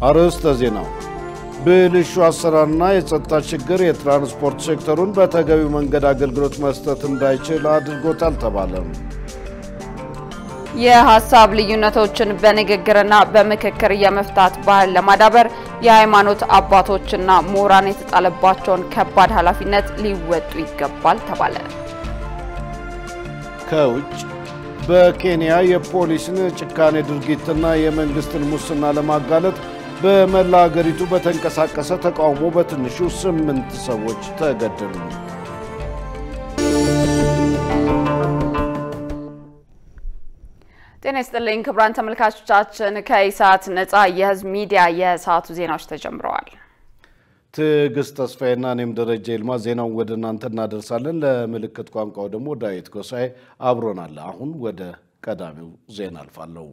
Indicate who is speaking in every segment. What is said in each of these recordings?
Speaker 1: አርዕስተ ዜና ብልሹ አሰራርና የጸጥታ ችግር የትራንስፖርት ሴክተሩን በተገቢው መንገድ አገልግሎት መስጠት እንዳይችል አድርጎታል ተባለ።
Speaker 2: የሐሳብ ልዩነቶችን በንግግርና በምክክር የመፍታት ባህል ለማዳበር የሃይማኖት አባቶችና ምሁራን የተጣለባቸውን ከባድ ኃላፊነት ሊወጡ ይገባል ተባለ።
Speaker 1: ከውጭ በኬንያ የፖሊስን ጭካኔ ድርጊትና የመንግስትን ሙስና ለማጋለጥ በመላ ሀገሪቱ በተንቀሳቀሰ ተቃውሞ በትንሹ 8 ሰዎች ተገደሉ።
Speaker 2: ጤና ይስጥልኝ ክቡራን ተመልካቾቻችን፣ ከኢሳት ነፃ የህዝብ ሚዲያ የሰዓቱ ዜናዎች ተጀምረዋል።
Speaker 1: ትዕግስት ተስፋዬና እኔም ደረጃ ይልማ ዜናውን ወደ እናንተ እናደርሳለን። ለምልክት ቋንቋው ደግሞ ዳዊት ጎሳዬ አብሮናል። አሁን ወደ ቀዳሚው ዜና አልፋለሁ።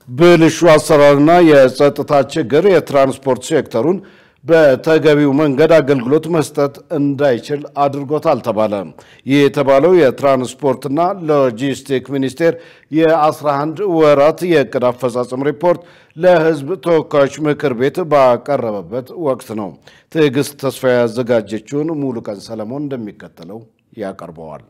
Speaker 1: ብልሹ አሰራርና የጸጥታ ችግር የትራንስፖርት ሴክተሩን በተገቢው መንገድ አገልግሎት መስጠት እንዳይችል አድርጎታል ተባለ። ይህ የተባለው የትራንስፖርትና ሎጂስቲክ ሚኒስቴር የ11 ወራት የዕቅድ አፈጻጸም ሪፖርት ለህዝብ ተወካዮች ምክር ቤት ባቀረበበት ወቅት ነው። ትዕግስት ተስፋዬ ያዘጋጀችውን ሙሉቀን ሰለሞን እንደሚከተለው ያቀርበዋል።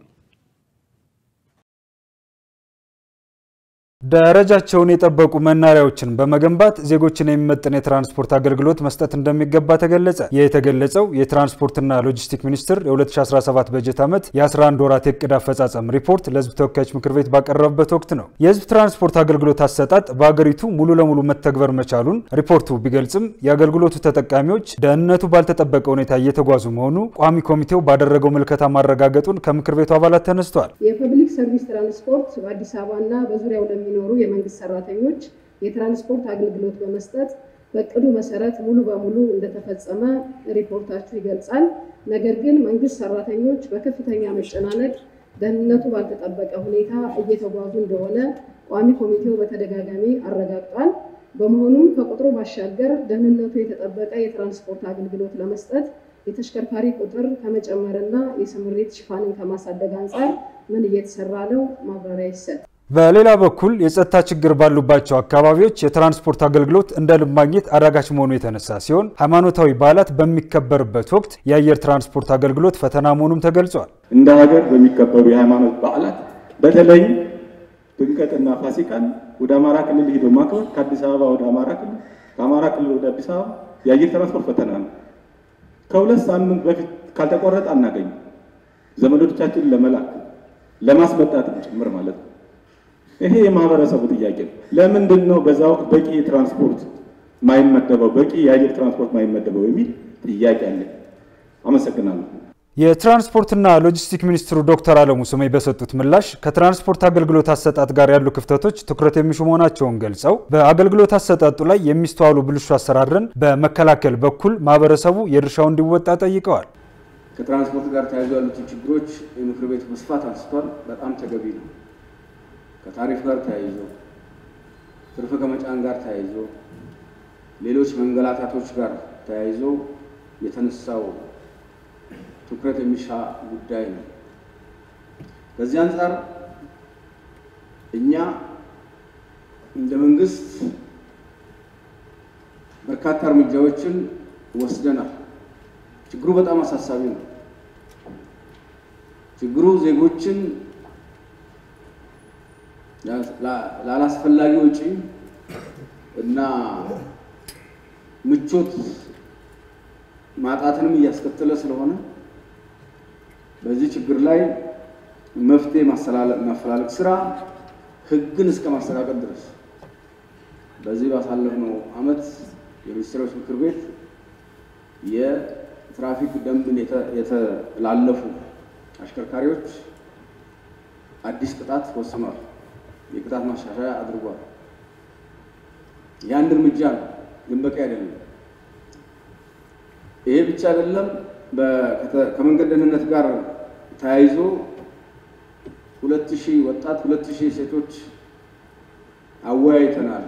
Speaker 3: ደረጃቸውን የጠበቁ መናሪያዎችን በመገንባት ዜጎችን የሚመጥን የትራንስፖርት አገልግሎት መስጠት እንደሚገባ ተገለጸ። የተገለጸው የትራንስፖርትና ሎጂስቲክ ሚኒስቴር የ2017 በጀት ዓመት የ11 ወራት የዕቅድ አፈጻጸም ሪፖርት ለህዝብ ተወካዮች ምክር ቤት ባቀረበበት ወቅት ነው። የህዝብ ትራንስፖርት አገልግሎት አሰጣጥ በአገሪቱ ሙሉ ለሙሉ መተግበር መቻሉን ሪፖርቱ ቢገልጽም የአገልግሎቱ ተጠቃሚዎች ደህንነቱ ባልተጠበቀ ሁኔታ እየተጓዙ መሆኑ ቋሚ ኮሚቴው ባደረገው ምልከታ ማረጋገጡን ከምክር ቤቱ አባላት ተነስተዋል።
Speaker 4: የፐብሊክ ሰርቪስ ትራንስፖርት በአዲስ አበባና በዙሪያው ለሚኖሩ የመንግስት ሰራተኞች የትራንስፖርት አገልግሎት በመስጠት በእቅዱ መሰረት ሙሉ በሙሉ እንደተፈጸመ ሪፖርታችሁ ይገልጻል። ነገር ግን መንግስት ሰራተኞች በከፍተኛ መጨናነቅ ደህንነቱ ባልተጠበቀ ሁኔታ እየተጓዙ እንደሆነ ቋሚ ኮሚቴው በተደጋጋሚ አረጋግጧል። በመሆኑም ከቁጥሩ ባሻገር ደህንነቱ የተጠበቀ የትራንስፖርት አገልግሎት ለመስጠት የተሽከርካሪ ቁጥር ከመጨመርና የስምሪት ሽፋንን ከማሳደግ አንጻር ምን እየተሰራ ነው? ማብራሪያ ይሰጥ።
Speaker 3: በሌላ በኩል የጸጥታ ችግር ባሉባቸው አካባቢዎች የትራንስፖርት አገልግሎት እንደ ልብ ማግኘት አዳጋች መሆኑ የተነሳ ሲሆን ሃይማኖታዊ በዓላት በሚከበርበት ወቅት የአየር ትራንስፖርት አገልግሎት ፈተና መሆኑም ተገልጿል።
Speaker 5: እንደ ሀገር በሚከበሩ የሃይማኖት በዓላት በተለይ ጥምቀትና ፋሲካን ወደ አማራ ክልል ሄዶ ማክበር ከአዲስ አበባ ወደ አማራ ክልል ከአማራ ክልል ወደ አዲስ አበባ የአየር ትራንስፖርት ፈተና ነው። ከሁለት ሳምንት በፊት ካልተቆረጠ አናገኝ ዘመዶቻችንን ለመላክ ለማስመጣትም ጭምር ማለት ነው። ይሄ የማህበረሰቡ ጥያቄ ነው። ለምንድን ነው በዛ ወቅት በቂ ትራንስፖርት ማይመደበው በቂ የአየር ትራንስፖርት ማይመደበው የሚል ጥያቄ አለ። አመሰግናለሁ።
Speaker 3: የትራንስፖርትና ሎጂስቲክ ሚኒስትሩ ዶክተር አለሙ ስሜ በሰጡት ምላሽ ከትራንስፖርት አገልግሎት አሰጣጥ ጋር ያሉ ክፍተቶች ትኩረት የሚሹ መሆናቸውን ገልጸው በአገልግሎት አሰጣጡ ላይ የሚስተዋሉ ብልሹ አሰራርን በመከላከል በኩል ማህበረሰቡ የድርሻውን እንዲወጣ ጠይቀዋል።
Speaker 6: ከትራንስፖርት ጋር ተያይዞ ያሉትን ችግሮች የምክር ቤቱ በስፋት አንስቷል። በጣም ተገቢ ነው። ከታሪፍ ጋር ተያይዞ ትርፍ ከመጫን ጋር ተያይዞ ሌሎች መንገላታቶች ጋር ተያይዞ የተነሳው ትኩረት የሚሻ ጉዳይ ነው። ከዚህ አንፃር እኛ እንደ መንግስት በርካታ እርምጃዎችን ወስደናል። ችግሩ በጣም አሳሳቢ ነው። ችግሩ ዜጎችን ላላስፈላጊ ወጪ እና ምቾት ማጣትንም እያስከተለ ስለሆነ በዚህ ችግር ላይ መፍትሄ ማፈላለግ ስራ ህግን እስከ ማስተካከል ድረስ በዚህ ባሳለፍነው ዓመት የሚኒስትሮች ምክር ቤት የትራፊክ ደንብን የተላለፉ አሽከርካሪዎች አዲስ ቅጣት ወስኗል። የቅጣት ማሻሻያ አድርጓል። ያን እርምጃ ነው፣ ግን በቂ አይደለም። ይሄ ብቻ አይደለም። ከመንገድ ደህንነት ጋር ተያይዞ 2000 ወጣት 2000 ሴቶች አወያይተናል፣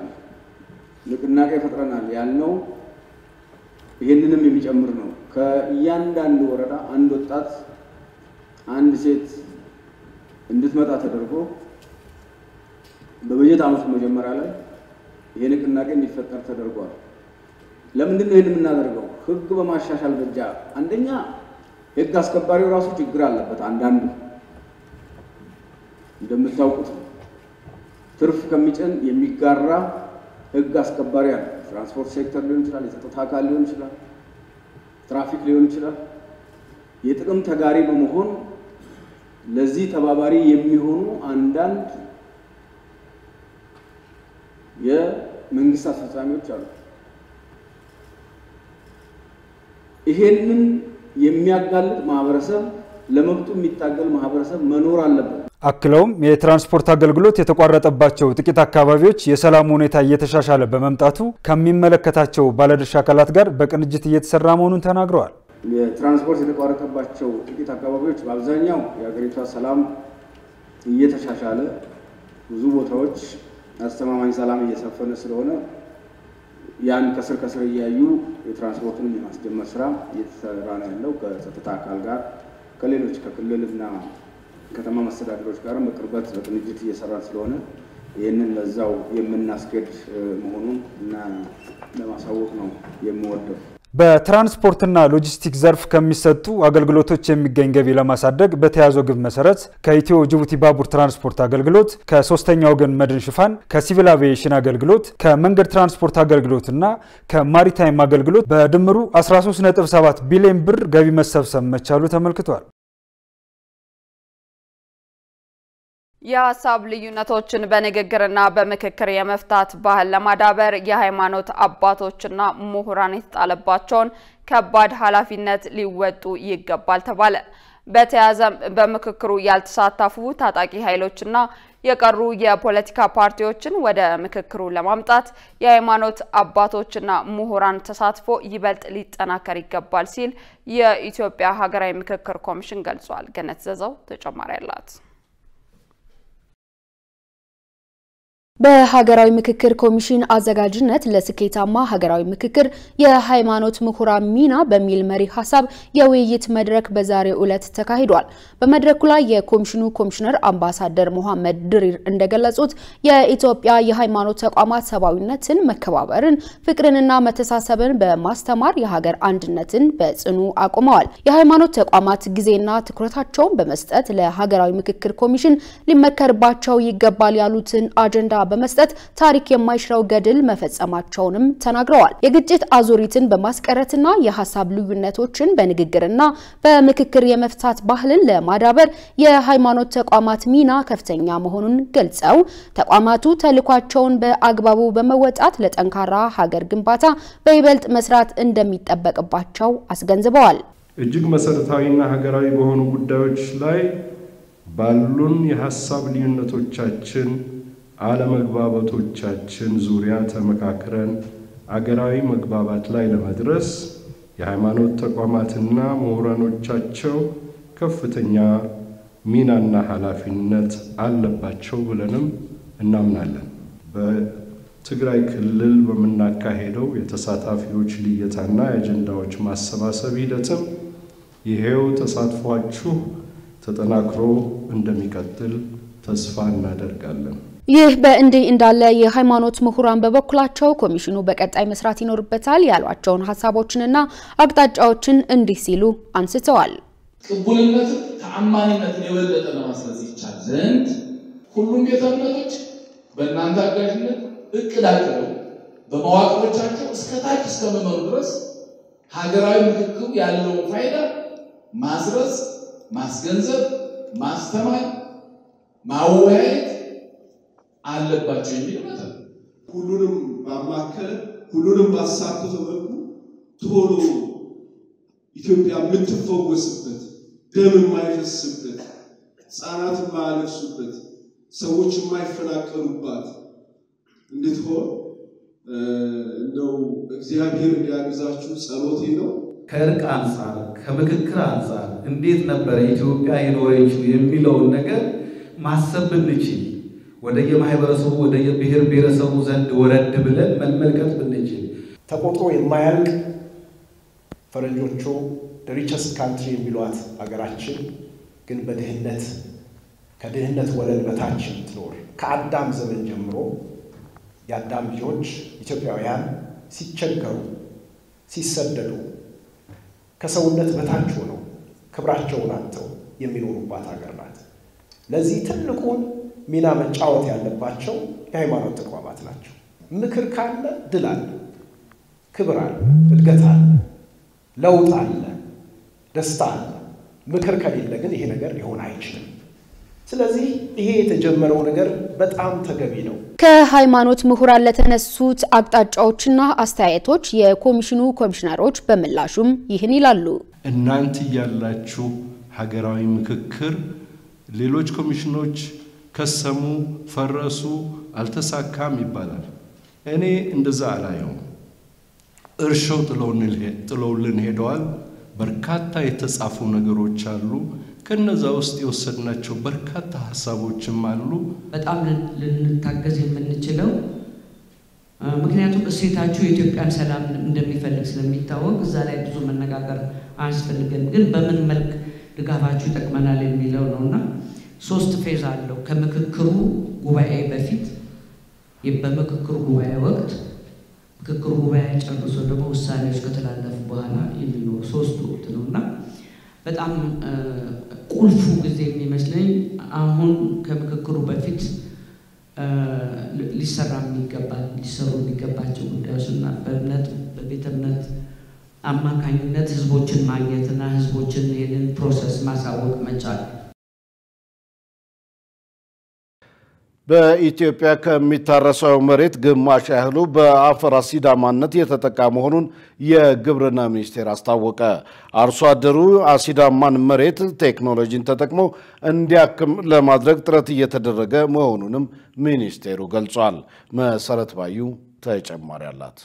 Speaker 6: ንቅናቄ ፈጥረናል ያልነው ይሄንንም የሚጨምር ነው። ከእያንዳንዱ ወረዳ አንድ ወጣት አንድ ሴት እንድትመጣ ተደርጎ በበጀት ዓመቱ መጀመሪያ ላይ ይሄ ንቅናቄ እንዲፈጠር ተደርጓል። ለምንድን ነው ይሄን የምናደርገው? ህግ በማሻሻል ብቻ አንደኛ ህግ አስከባሪው ራሱ ችግር አለበት። አንዳንዱ እንደምታውቁት ትርፍ ከሚጭን የሚጋራ ህግ አስከባሪ አለ። ትራንስፖርት ሴክተር ሊሆን ይችላል፣ የጸጥታ አካል ሊሆን ይችላል፣ ትራፊክ ሊሆን ይችላል። የጥቅም ተጋሪ በመሆን ለዚህ ተባባሪ የሚሆኑ አንዳንድ የመንግስት አስፈጻሚዎች አሉ። ይሄንን የሚያጋልጥ ማህበረሰብ ለመብቱ የሚታገል ማህበረሰብ መኖር አለበት።
Speaker 3: አክለውም የትራንስፖርት አገልግሎት የተቋረጠባቸው ጥቂት አካባቢዎች የሰላም ሁኔታ እየተሻሻለ በመምጣቱ ከሚመለከታቸው ባለድርሻ አካላት ጋር በቅንጅት እየተሰራ መሆኑን ተናግረዋል።
Speaker 6: የትራንስፖርት የተቋረጠባቸው ጥቂት አካባቢዎች በአብዛኛው የሀገሪቷ ሰላም እየተሻሻለ ብዙ ቦታዎች አስተማማኝ ሰላም እየሰፈነ ስለሆነ ያን ከስር እያዩ የትራንስፖርቱን የማስጀመር ስራ እየተሰራ ነው ያለው ከጸጥታ አካል ጋር ከሌሎች ከክልልና ከተማ መስተዳድሮች ጋር በቅርበት በቅንጅት እየሰራን ስለሆነ ይሄንን ለዛው የምናስገድ መሆኑን እና ለማሳወቅ ነው የምወደው።
Speaker 3: በትራንስፖርትና ሎጂስቲክስ ዘርፍ ከሚሰጡ አገልግሎቶች የሚገኝ ገቢ ለማሳደግ በተያዘው ግብ መሰረት ከኢትዮ ጅቡቲ ባቡር ትራንስፖርት አገልግሎት፣ ከሶስተኛ ወገን መድን ሽፋን፣ ከሲቪል አቪዬሽን አገልግሎት፣ ከመንገድ ትራንስፖርት አገልግሎትና ከማሪታይም አገልግሎት በድምሩ 13.7 ቢሊዮን ብር ገቢ መሰብሰብ መቻሉ ተመልክቷል።
Speaker 2: የሀሳብ ልዩነቶችን በንግግርና በምክክር የመፍታት ባህል ለማዳበር የሃይማኖት አባቶችና ምሁራን የተጣለባቸውን ከባድ ኃላፊነት ሊወጡ ይገባል ተባለ። በተያዘም በምክክሩ ያልተሳተፉ ታጣቂ ኃይሎችና የቀሩ የፖለቲካ ፓርቲዎችን ወደ ምክክሩ ለማምጣት የሃይማኖት አባቶችና ምሁራን ተሳትፎ ይበልጥ ሊጠናከር ይገባል ሲል የኢትዮጵያ ሀገራዊ ምክክር ኮሚሽን ገልጿል። ገነት ዘዘው ተጨማሪ አላት።
Speaker 7: በሀገራዊ ምክክር ኮሚሽን አዘጋጅነት ለስኬታማ ሀገራዊ ምክክር የሃይማኖት ምሁራን ሚና በሚል መሪ ሐሳብ የውይይት መድረክ በዛሬው ዕለት ተካሂዷል። በመድረኩ ላይ የኮሚሽኑ ኮሚሽነር አምባሳደር መሐመድ ድሪር እንደገለጹት የኢትዮጵያ የሃይማኖት ተቋማት ሰብአዊነትን፣ መከባበርን፣ ፍቅርንና መተሳሰብን በማስተማር የሀገር አንድነትን በጽኑ አቆመዋል። የሃይማኖት ተቋማት ጊዜና ትኩረታቸውን በመስጠት ለሀገራዊ ምክክር ኮሚሽን ሊመከርባቸው ይገባል ያሉትን አጀንዳ በመስጠት ታሪክ የማይሽረው ገድል መፈጸማቸውንም ተናግረዋል። የግጭት አዙሪትን በማስቀረትና የሐሳብ ልዩነቶችን በንግግርና በምክክር የመፍታት ባህልን ለማዳበር የሃይማኖት ተቋማት ሚና ከፍተኛ መሆኑን ገልጸው ተቋማቱ ተልዕኳቸውን በአግባቡ በመወጣት ለጠንካራ ሀገር ግንባታ በይበልጥ መስራት እንደሚጠበቅባቸው አስገንዝበዋል።
Speaker 8: እጅግ መሰረታዊና ሀገራዊ በሆኑ ጉዳዮች ላይ ባሉን የሐሳብ ልዩነቶቻችን አለመግባባቶቻችን ዙሪያ ተመካክረን አገራዊ መግባባት ላይ ለመድረስ የሃይማኖት ተቋማትና ምሁራኖቻቸው ከፍተኛ ሚናና ኃላፊነት አለባቸው ብለንም እናምናለን። በትግራይ ክልል በመናካሄደው የተሳታፊዎች ልየታና የአጀንዳዎች ማሰባሰብ ሂደትም ይሄው ተሳትፏችሁ ተጠናክሮ እንደሚቀጥል ተስፋ እናደርጋለን።
Speaker 7: ይህ በእንዲህ እንዳለ የሃይማኖት ምሁራን በበኩላቸው ኮሚሽኑ በቀጣይ መስራት ይኖርበታል ያሏቸውን ሐሳቦችንና አቅጣጫዎችን እንዲህ ሲሉ አንስተዋል።
Speaker 9: ቅቡልነት ተአማኒነት የበለጠ ለማስረጽ ይቻል ዘንድ ሁሉም ቤተ እምነቶች በእናንተ አጋዥነት እቅድ አቅደው በመዋቅሮቻቸው እስከ ታች እስከ መመሩ ድረስ ሀገራዊ ምክክሩ ያለውን ፋይዳ ማስረጽ፣ ማስገንዘብ፣ ማስተማር፣ ማወያየት አለባቸው የሚል ማለት ነው።
Speaker 10: ሁሉንም ባማከለ ሁሉንም ባሳተፈ መልኩ ቶሎ ኢትዮጵያ የምትፈወስበት፣ ደም የማይፈስበት፣ ህፃናት የማያለቅሱበት፣ ሰዎች የማይፈናቀሉባት እንድትሆን እንደው እግዚአብሔር እንዲያግዛችሁ ጸሎቴ ነው።
Speaker 11: ከእርቅ አንጻር ከምክክር አንጻር እንዴት ነበር ኢትዮጵያ የኖረችው የሚለውን ነገር ማሰብ ብንችል ወደየ ማህበረሰቡ ወደየ ብሔር ብሔረሰቡ ዘንድ ወረድ ብለን መመልከት ብንችል
Speaker 12: ተቆጥሮ የማያልቅ ፈረንጆቹ ሪቸስት ካንትሪ የሚሏት ሀገራችን ግን በድህነት ከድህነት ወለል በታች ትኖር ከአዳም ዘመን ጀምሮ የአዳም ልጆች ኢትዮጵያውያን ሲቸገሩ ሲሰደዱ ከሰውነት በታች ሆነው ክብራቸውን አጥተው የሚኖሩባት ሀገር ናት። ለዚህ ትልቁን ሚና መጫወት ያለባቸው የሃይማኖት ተቋማት ናቸው። ምክር ካለ ድል አለ፣ ክብር አለ፣ እድገት አለ፣ ለውጥ አለ፣ ደስታ አለ። ምክር ከሌለ ግን ይሄ ነገር ሊሆን አይችልም። ስለዚህ ይሄ የተጀመረው ነገር በጣም ተገቢ ነው።
Speaker 7: ከሃይማኖት ምሁራን ለተነሱት አቅጣጫዎችና አስተያየቶች የኮሚሽኑ ኮሚሽነሮች በምላሹም ይህን ይላሉ።
Speaker 8: እናንተ ያላችሁ ሀገራዊ ምክክር ሌሎች ኮሚሽኖች ከሰሙ፣ ፈረሱ፣ አልተሳካም ይባላል። እኔ እንደዛ አላየውም። እርሾው ጥለውልን ሄደዋል። በርካታ የተጻፉ ነገሮች አሉ። ከነዛ ውስጥ የወሰድናቸው በርካታ ሐሳቦችም አሉ።
Speaker 13: በጣም ልንታገዝ የምንችለው ምክንያቱም እሴታችሁ የኢትዮጵያን ሰላም እንደሚፈልግ ስለሚታወቅ እዛ ላይ ብዙ መነጋገር አያስፈልግም። ግን በምን መልክ ድጋፋችሁ ይጠቅመናል የሚለው ነውና 3 ፌዝ አለው። ከምክክሩ ጉባኤ በፊት፣ በምክክሩ ጉባኤ ወቅት፣ ምክክሩ ጉባኤ ጨርሶ ደግሞ ውሳኔዎች ከተላለፉ በኋላ የሚኖር 3 ወቅት ነውና በጣም ቁልፉ ጊዜ የሚመስለኝ አሁን ከምክክሩ በፊት ሊሰሩ የሚገባቸው ጉዳዮችና በእምነት በቤተ እምነት አማካኝነት ህዝቦችን ማግኘትና ህዝቦችን ይህንን ፕሮሰስ ማሳወቅ መቻል።
Speaker 1: በኢትዮጵያ ከሚታረሰው መሬት ግማሽ ያህሉ በአፈር አሲዳማነት የተጠቃ መሆኑን የግብርና ሚኒስቴር አስታወቀ። አርሶ አደሩ አሲዳማን መሬት ቴክኖሎጂን ተጠቅሞ እንዲያክም ለማድረግ ጥረት እየተደረገ መሆኑንም ሚኒስቴሩ ገልጿል። መሰረት ባዩ ተጨማሪ አላት።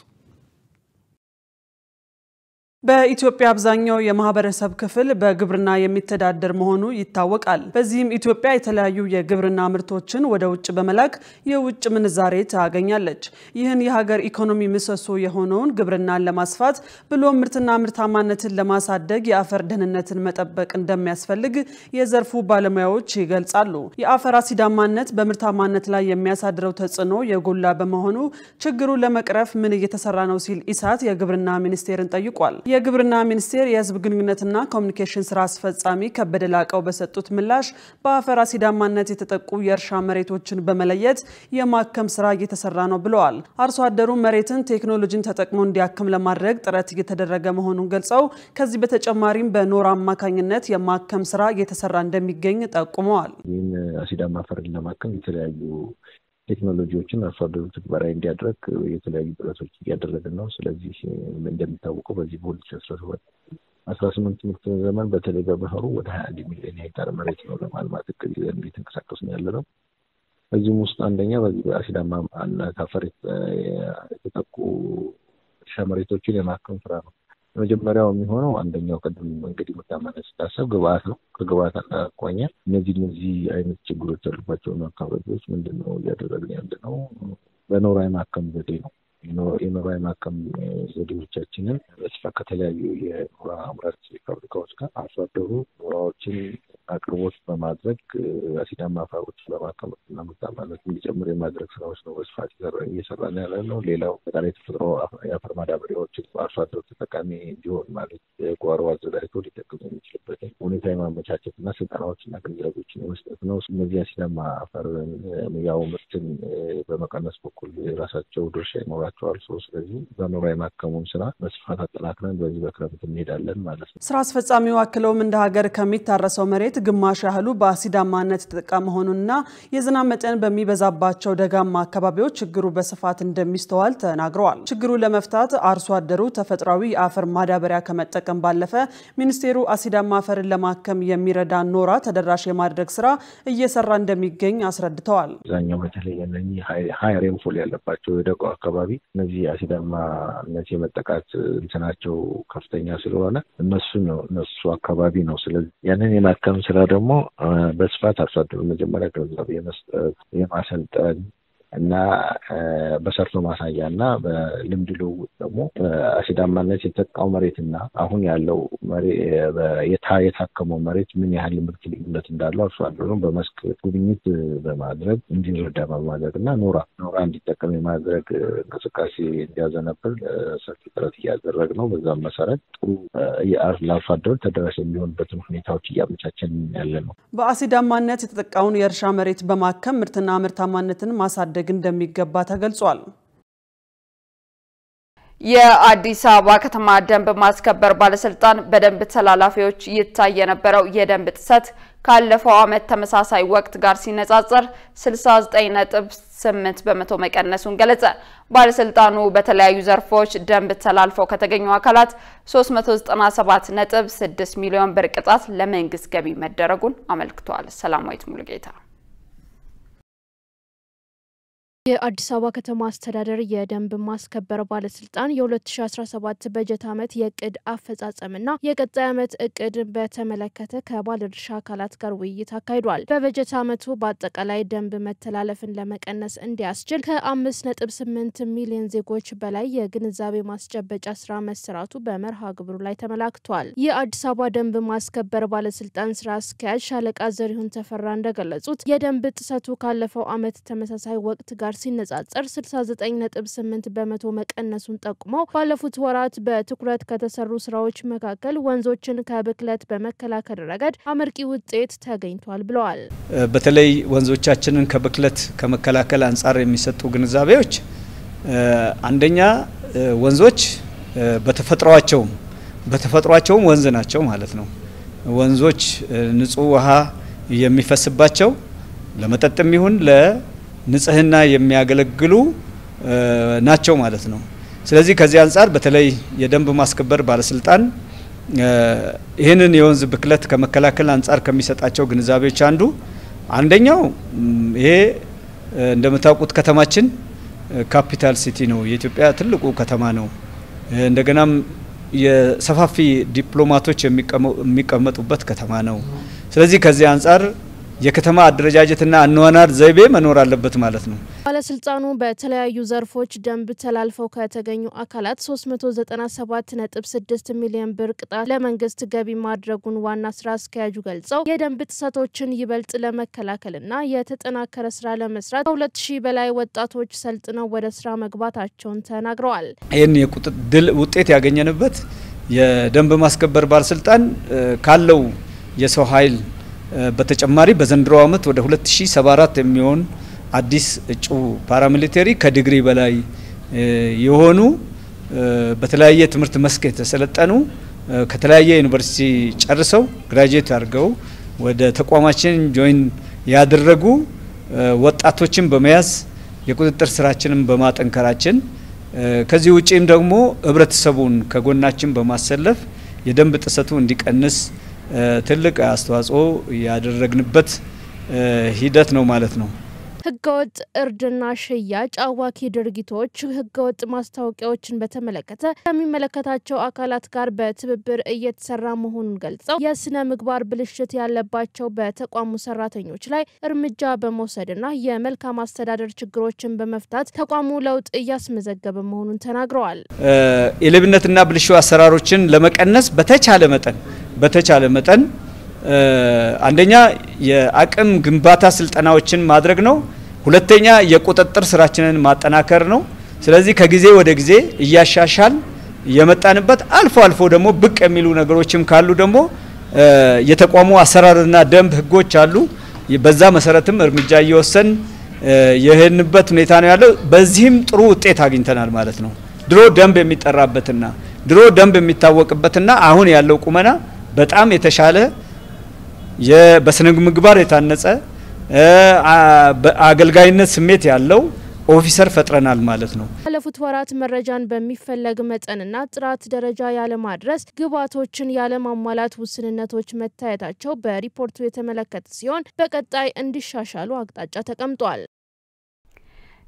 Speaker 14: በኢትዮጵያ አብዛኛው የማህበረሰብ ክፍል በግብርና የሚተዳደር መሆኑ ይታወቃል። በዚህም ኢትዮጵያ የተለያዩ የግብርና ምርቶችን ወደ ውጭ በመላክ የውጭ ምንዛሬ ታገኛለች። ይህን የሀገር ኢኮኖሚ ምሰሶ የሆነውን ግብርናን ለማስፋት ብሎም ምርትና ምርታማነትን ለማሳደግ የአፈር ደህንነትን መጠበቅ እንደሚያስፈልግ የዘርፉ ባለሙያዎች ይገልጻሉ። የአፈር አሲዳማነት በምርታማነት ላይ የሚያሳድረው ተጽዕኖ የጎላ በመሆኑ ችግሩን ለመቅረፍ ምን እየተሰራ ነው ሲል ኢሳት የግብርና ሚኒስቴርን ጠይቋል። የግብርና ሚኒስቴር የህዝብ ግንኙነትና ኮሙኒኬሽን ስራ አስፈጻሚ ከበደ ላቀው በሰጡት ምላሽ በአፈር አሲዳማነት የተጠቁ የእርሻ መሬቶችን በመለየት የማከም ስራ እየተሰራ ነው ብለዋል። አርሶ አደሩ መሬትን ቴክኖሎጂን ተጠቅሞ እንዲያክም ለማድረግ ጥረት እየተደረገ መሆኑን ገልጸው ከዚህ በተጨማሪም በኖራ አማካኝነት የማከም ስራ እየተሰራ እንደሚገኝ ጠቁመዋል።
Speaker 15: ይህን አሲዳማ አፈርን ለማከም የተለያዩ ቴክኖሎጂዎችን አርሶ አደሩ ተግባራዊ እንዲያደርግ የተለያዩ ጥረቶች እያደረግን ነው። ስለዚህ እንደሚታወቀው በዚህ በ2017-18 ምርት ዘመን በተለይ በባህሩ ወደ 21 ሚሊዮን ሄክታር መሬት ነው ለማልማት እቅድ ይዘን እየተንቀሳቀስን ያለነው። በዚህም ውስጥ አንደኛ በዚህ በአሲዳማ አፈር የተጠቁ እርሻ መሬቶችን የማከም ስራ ነው። መጀመሪያው የሚሆነው አንደኛው ቀደም እንግዲህ ምርታማነት ሲታሰብ ግብአት ነው። ከግብአት አኳያ እነዚህ አይነት ችግሮች ያሉባቸው አካባቢዎች ምንድነው እያደረግን ያለነው? በኖራ የማከም ዘዴ ነው። የኖራ የማከም ዘዴዎቻችንን በስፋት ከተለያዩ የኖራ አምራች ፋብሪካዎች ጋር አርሶ አደሩ ኖራዎችን አቅርቦት በማድረግ አሲዳማ አፈሮችን ለማከም እና ምርታማነት እንዲጨምር የማድረግ ስራዎች ነው በስፋት እየሰራን ያለነው። ሌላው በጣም የተፈጥሮ የአፈር ማዳበሪያዎችን አርሶ አደሩ ተጠቃሚ እንዲሆን ማለት ጓሮ አዘጋጅቶ ሊጠቀም የሚችልበትን ሁኔታ የማመቻቸትና ስልጠናዎችና ግንዛቤዎችን የመስጠት ነው። እነዚህ አሲዳማ አፈር ያው ምርትን በመቀነስ በኩል የራሳቸው ድርሻ ይኖራቸዋል። ስለዚህ በኖራ የማከሙን ስራ በስፋት አጠናክረን በዚህ በክረምት እንሄዳለን ማለት ነው።
Speaker 14: ስራ አስፈጻሚው አክለውም እንደ ሀገር ከሚታረሰው መሬት ግማሽ ያህሉ በአሲዳማነት የተጠቃ መሆኑንና የዝናብ መጠን በሚበዛባቸው ደጋማ አካባቢዎች ችግሩ በስፋት እንደሚስተዋል ተናግረዋል። ችግሩ ለመፍታት አርሶ አደሩ ተፈጥሯዊ የአፈር ማዳበሪያ ከመጠቀም ባለፈ ሚኒስቴሩ አሲዳማ አፈርን ለማከም የሚረዳ ኖራ ተደራሽ የማድረግ ስራ እየሰራ እንደሚገኝ አስረድተዋል።
Speaker 15: አብዛኛው በተለይ እነዚህ ሃይ ሬንፎል ያለባቸው የደጋው አካባቢ እነዚህ አሲዳማነት የመጠቃት እንትናቸው ከፍተኛ ስለሆነ እነሱ አካባቢ ነው። ስለዚህ ያንን የማከም ስራ ደግሞ በስፋት አርሶ አደሩ መጀመሪያ ግንዛቤ የመስጠት የማሰልጠን እና በሰርቶ ማሳያና በልምድ ልውውጥ ደግሞ አሲዳማነት የተጠቃው መሬትና አሁን ያለው የታከመው መሬት ምን ያህል ምርት ልዩነት እንዳለው አርሶ አደሩ በመስክ ጉብኝት በማድረግ እንዲረዳ በማድረግና ኖራ እንዲጠቀም የማድረግ እንቅስቃሴ እንዲያዘነብል ሰፊ ጥረት እያደረግን ነው። በዛም መሰረት ጥሩ ለአርሶ አደሩ ተደራሽ የሚሆንበትን ሁኔታዎች እያመቻቸን ያለነው።
Speaker 14: በአሲዳማነት የተጠቃውን የእርሻ መሬት በማከም ምርትና ምርታማነትን ማሳደግ እንደሚገባ ተገልጿል።
Speaker 2: የአዲስ አበባ ከተማ ደንብ ማስከበር ባለስልጣን በደንብ ተላላፊዎች ይታይ የነበረው የደንብ ጥሰት ካለፈው ዓመት ተመሳሳይ ወቅት ጋር ሲነጻጸር 69.8 በመቶ መቀነሱን ገለጸ። ባለስልጣኑ በተለያዩ ዘርፎች ደንብ ተላልፈው ከተገኙ አካላት 397.6 ሚሊዮን ብር ቅጣት ለመንግስት ገቢ መደረጉን አመልክቷል። ሰላማዊት ሙሉጌታ
Speaker 16: የአዲስ አበባ ከተማ አስተዳደር የደንብ ማስከበር ባለስልጣን የ2017 በጀት ዓመት የቅድ አፈጻጸምና የቀጣይ ዓመት እቅድ በተመለከተ ከባለድርሻ አካላት ጋር ውይይት አካሂዷል። በበጀት ዓመቱ በአጠቃላይ ደንብ መተላለፍን ለመቀነስ እንዲያስችል ከ5.8 ሚሊዮን ዜጎች በላይ የግንዛቤ ማስጨበጫ ስራ መሰራቱ በመርሃ ግብሩ ላይ ተመላክቷል። የአዲስ አበባ ደንብ ማስከበር ባለስልጣን ስራ አስኪያጅ ሻለቃ ዘሪሁን ተፈራ እንደገለጹት የደንብ ጥሰቱ ካለፈው ዓመት ተመሳሳይ ወቅት ጋር ሲነጻጸር 69.8 በመቶ መቀነሱን ጠቁመው ባለፉት ወራት በትኩረት ከተሰሩ ስራዎች መካከል ወንዞችን ከብክለት በመከላከል ረገድ አመርቂ ውጤት ተገኝቷል ብለዋል።
Speaker 17: በተለይ ወንዞቻችንን ከብክለት ከመከላከል አንጻር የሚሰጡ ግንዛቤዎች አንደኛ ወንዞች በተፈጥሯቸውም ወንዝ ናቸው ማለት ነው። ወንዞች ንጹህ ውሃ የሚፈስባቸው ለመጠጥም ይሁን ለንጽህና የሚያገለግሉ ናቸው ማለት ነው። ስለዚህ ከዚህ አንጻር በተለይ የደንብ ማስከበር ባለስልጣን ይህንን የወንዝ ብክለት ከመከላከል አንጻር ከሚሰጣቸው ግንዛቤዎች አንደኛው ይሄ እንደምታውቁት ከተማችን ካፒታል ሲቲ ነው፣ የኢትዮጵያ ትልቁ ከተማ ነው። እንደገናም የሰፋፊ ዲፕሎማቶች የሚቀመጡበት ከተማ ነው። ስለዚህ ከዚህ አንጻር የከተማ አደረጃጀትና አኗኗር ዘይቤ መኖር አለበት ማለት ነው።
Speaker 16: ባለስልጣኑ በተለያዩ ዘርፎች ደንብ ተላልፈው ከተገኙ አካላት 397.6 ሚሊዮን ብር ቅጣት ለመንግስት ገቢ ማድረጉን ዋና ስራ አስኪያጁ ገልጸው የደንብ ጥሰቶችን ይበልጥ ለመከላከልና የተጠናከረ ስራ ለመስራት ከ2000 በላይ ወጣቶች ሰልጥነው ወደ ስራ መግባታቸውን ተናግረዋል።
Speaker 17: ይህን የቁጥጥር ውጤት ያገኘንበት የደንብ ማስከበር ባለስልጣን ካለው የሰው ኃይል በተጨማሪ በዘንድሮ ዓመት ወደ 2074 የሚሆን አዲስ እጩ ፓራሚሊተሪ ከዲግሪ በላይ የሆኑ በተለያየ ትምህርት መስክ የተሰለጠኑ ከተለያየ ዩኒቨርሲቲ ጨርሰው ግራጁዌት አድርገው ወደ ተቋማችን ጆይን ያደረጉ ወጣቶችን በመያዝ የቁጥጥር ስራችንን በማጠንከራችን ከዚህ ውጪም ደግሞ ህብረተሰቡን ከጎናችን በማሰለፍ የደንብ ጥሰቱ እንዲቀንስ ትልቅ አስተዋጽኦ ያደረግንበት ሂደት ነው ማለት ነው።
Speaker 16: ህገወጥ እርድና ሽያጭ፣ አዋኪ ድርጊቶች፣ ህገወጥ ማስታወቂያዎችን በተመለከተ ከሚመለከታቸው አካላት ጋር በትብብር እየተሰራ መሆኑን ገልጸው የስነ ምግባር ብልሽት ያለባቸው በተቋሙ ሰራተኞች ላይ እርምጃ በመውሰድና የመልካም አስተዳደር ችግሮችን በመፍታት ተቋሙ ለውጥ እያስመዘገበ መሆኑን ተናግረዋል።
Speaker 17: የሌብነትና ብልሹ አሰራሮችን ለመቀነስ በተቻለ መጠን አንደኛ የአቅም ግንባታ ስልጠናዎችን ማድረግ ነው። ሁለተኛ የቁጥጥር ስራችንን ማጠናከር ነው። ስለዚህ ከጊዜ ወደ ጊዜ እያሻሻል የመጣንበት አልፎ ደግሞ ብቅ የሚሉ ነገሮችም ካሉ ደግሞ የተቋሙ አሰራርና ደንብ ህጎች አሉ። በዛ መሰረትም እርምጃ እየወሰን የሄንበት ሁኔታ ነው ያለው። በዚህም ጥሩ ውጤት አግኝተናል ማለት ነው። ድሮ ደንብ የሚጠራበትና ድሮ ደንብ የሚታወቅበትና አሁን ያለው ቁመና በጣም የተሻለ በስነ ምግባር የታነጸ አገልጋይነት ስሜት ያለው ኦፊሰር ፈጥረናል ማለት ነው።
Speaker 16: ባለፉት ወራት መረጃን በሚፈለግ መጠንና ጥራት ደረጃ ያለ ማድረስ ግብዓቶችን ያለ ማሟላት ውስንነቶች መታየታቸው በሪፖርቱ የተመለከተ ሲሆን በቀጣይ እንዲሻሻሉ አቅጣጫ ተቀምጧል።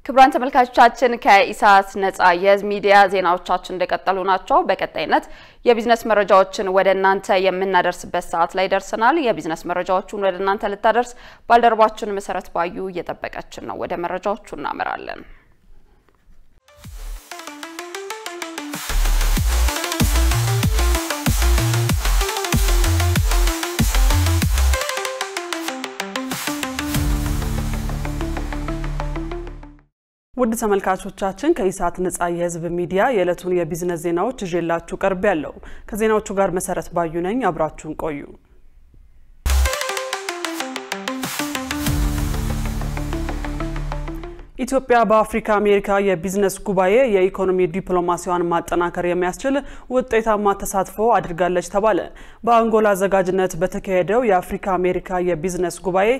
Speaker 2: ክቡራን ተመልካቾቻችን ከኢሳት ነጻ የህዝብ ሚዲያ ዜናዎቻችን እንደቀጠሉ ናቸው። በቀጣይነት የቢዝነስ መረጃዎችን ወደ እናንተ የምናደርስበት ሰዓት ላይ ደርሰናል። የቢዝነስ መረጃዎቹን ወደ እናንተ ልታደርስ ባልደረባችን መሰረት ባዩ እየጠበቀችን ነው። ወደ መረጃዎቹ እናመራለን።
Speaker 14: ውድ ተመልካቾቻችን ከኢሳት ነጻ የህዝብ ሚዲያ የዕለቱን የቢዝነስ ዜናዎች ይዤላችሁ ቀርቤያለሁ። ከዜናዎቹ ጋር መሰረት ባዩ ነኝ። አብራችሁን ቆዩ። ኢትዮጵያ በአፍሪካ አሜሪካ የቢዝነስ ጉባኤ የኢኮኖሚ ዲፕሎማሲዋን ማጠናከር የሚያስችል ውጤታማ ተሳትፎ አድርጋለች ተባለ። በአንጎላ አዘጋጅነት በተካሄደው የአፍሪካ አሜሪካ የቢዝነስ ጉባኤ